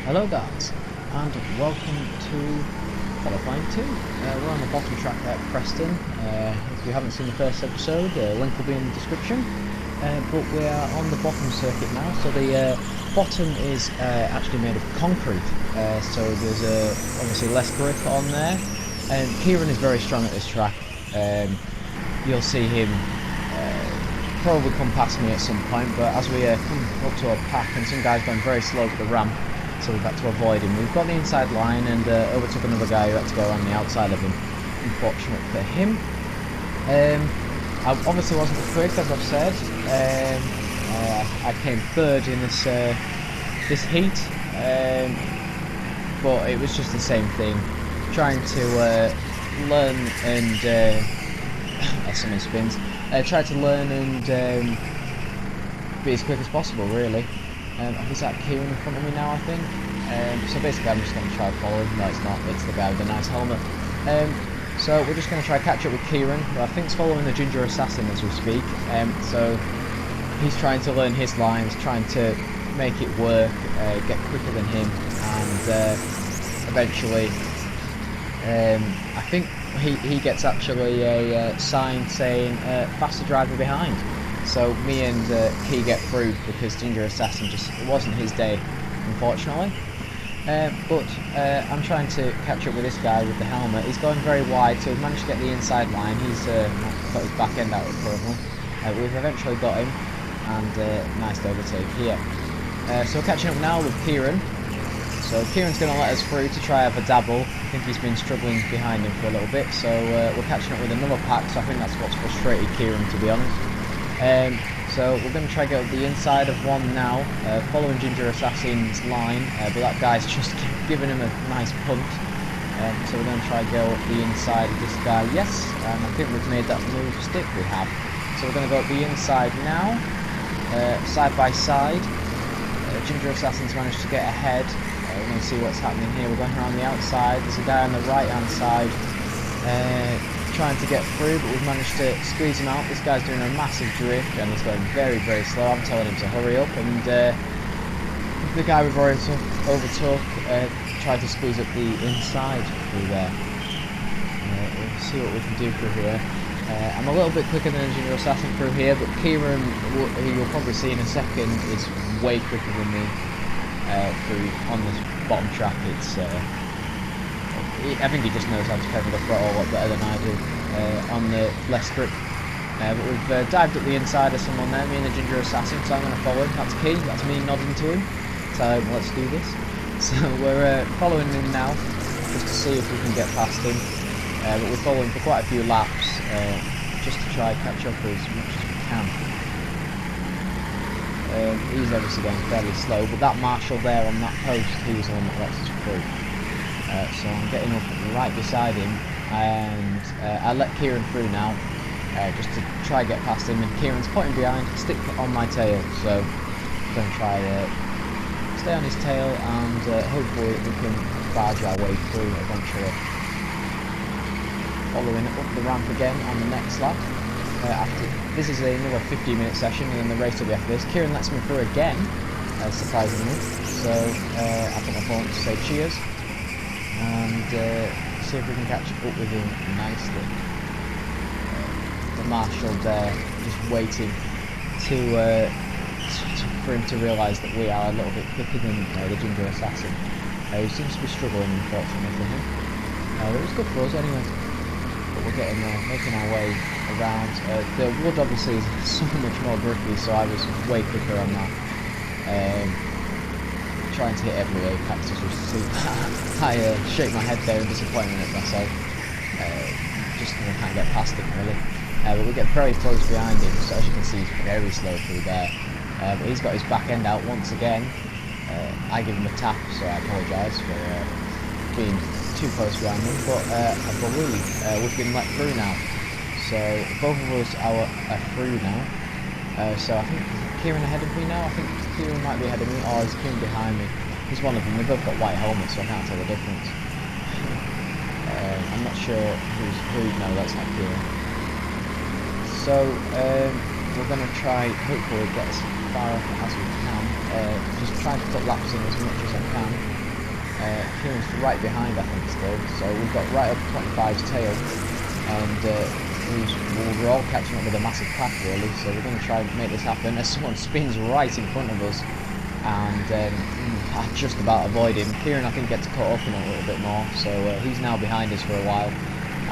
Hello guys, and welcome to Qualifying 2. We're on the bottom track at Preston. If you haven't seen the first episode, the link will be in the description. But we are on the bottom circuit now, so the bottom is actually made of concrete, so there's obviously less grip on there. And Kieran is very strong at this track. You'll see him probably come past me at some point, but as we come up to a pack and some guy's going very slow up the ramp, so we've had to avoid him. We've got the inside line and overtook another guy who had to go around the outside of him. Unfortunate for him. I obviously wasn't quick, as I've said. I came third in this heat, but it was just the same thing. Trying to learn and someone spins. Try to learn and be as quick as possible, really. Is that Kieran in front of me now, I think? So basically I'm just going to try to follow him. No, it's not. It's the guy with the nice helmet. So we're just going to try to catch up with Kieran, who I think is following the Ginger Assassin as we speak. So he's trying to learn his lines, trying to make it work, get quicker than him, and eventually I think he gets actually a sign saying faster driver behind. So me and Key get through because Ginger Assassin it wasn't his day, unfortunately. But I'm trying to catch up with this guy with the helmet. He's going very wide, so we've managed to get the inside line. He's got his back end out currently. We've eventually got him, and nice overtake here. So we're catching up now with Kieran. So Kieran's going to let us through to try have a dabble. I think he's been struggling behind him for a little bit, so we're catching up with another pack, so I think that's what's frustrated Kieran, to be honest. So we're going to try to go up the inside of one now, following Ginger Assassin's line, but that guy's just giving him a nice punt. So we're going to try to go up the inside of this guy, yes, and I think we've made that move stick, we have. So we're going to go up the inside now, side by side. Ginger Assassin's managed to get ahead. We're going to see what's happening here. We're going around the outside. There's a guy on the right hand side trying to get through, but we've managed to squeeze him out. This guy's doing a massive drift and he's going very, very slow. I'm telling him to hurry up, and the guy we've already overtook tried to squeeze up the inside through there. We'll see what we can do through here. I'm a little bit quicker than Ginger Assassin through here, but Kieran, who you'll probably see in a second, is way quicker than me through on this bottom track. I think he just knows how to pedal the throttle a lot better than I do on the less grip. But we've dived up the inside of someone there, me and the Ginger Assassin, so I'm going to follow him. That's Key, that's me nodding to him. So let's do this. So we're following him now, just to see if we can get past him. But we're following for quite a few laps, just to try and catch up as much as we can. He's obviously going fairly slow, but that marshal there on that post, he was the one that lets us through. So I'm getting up right beside him, and I let Kieran through now, just to try and get past him, and Kieran's putting behind, stick on my tail, so I'm going to try stay on his tail, and hopefully we can barge our way through eventually. Following up the ramp again on the next lap. This is another 15-minute session, and then the race will be after this. Kieran lets me through again, surprisingly, so I put my phone to say cheers, and see if we can catch up with him nicely. The marshal there, just waiting for him to realise that we are a little bit quicker than the Ginger Assassin. He seems to be struggling, unfortunately for him. But it was good for us anyway. But we're getting there, making our way around. The wood obviously is so much more grippy, so I was way quicker on that. Trying to hit every apex as we see that. I shake my head there in disappointment at myself, just because I can't get past him really. But we get very close behind him, so as you can see he's very slow through there. But he's got his back end out once again. I give him a tap, so I apologise for being too close behind him, but I believe we've been let through now. So both of us are through now. So I think Kieran ahead of me now. I think Kieran might be ahead of me, or is Kieran behind me? He's one of them. They both got white helmets, so I can't tell the difference. I'm not sure who's who. No, that's not Kieran. So we're going to try, hopefully, get us far off as we can. Just trying to put laps in as much as I can. Kieran's right behind, I think, still. So we've got right up 25's tail, and we're all catching up with a massive pack, really. So we're going to try and make this happen as someone spins right in front of us, and I just about avoid him. Kieran, I think, gets caught up in it a little bit more, so he's now behind us for a while,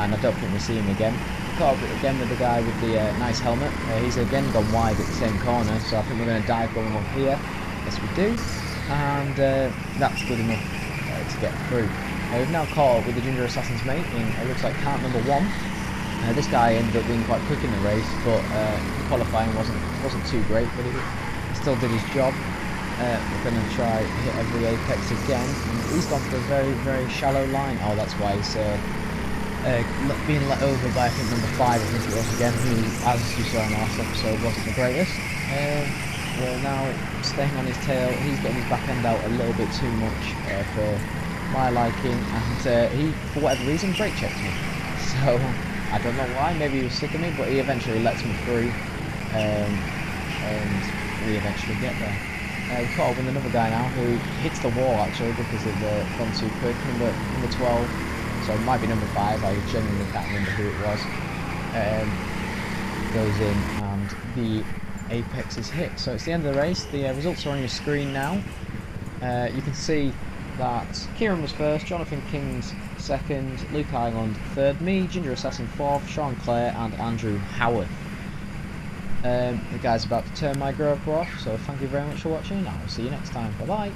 and I don't think we'll see him again. Caught up again with the guy with the nice helmet. He's again gone wide at the same corner, so I think we're going to dive going up here. Yes, we do, and that's good enough to get through. We've now caught up with the Ginger Assassin's mate in, it looks like, kart number 1. This guy ended up being quite quick in the race, but qualifying wasn't too great, but he still did his job. We're going to try hit every apex again, and he's gone for a very, very shallow line. Oh, that's why he's being let over by, I think, number 5, I think it was again, who, as you saw in the last episode, wasn't the greatest. We're now staying on his tail. He's getting his back end out a little bit too much for my liking, and he, for whatever reason, brake checked me. So I don't know why, maybe he was sick of me, but he eventually lets me through, and we eventually get there. We caught up with another guy now who hits the wall, actually, because of gone too quick, number 12, so it might be number 5, I genuinely can't remember who it was, goes in and the apex is hit. So it's the end of the race. The results are on your screen now. You can see that Kieran was first, Jonathan Kings second, Luke Island third, me, Ginger Assassin fourth, Sean Clare and Andrew Howard. The guy's about to turn my GoPro off, so thank you very much for watching, and I'll see you next time. Bye bye.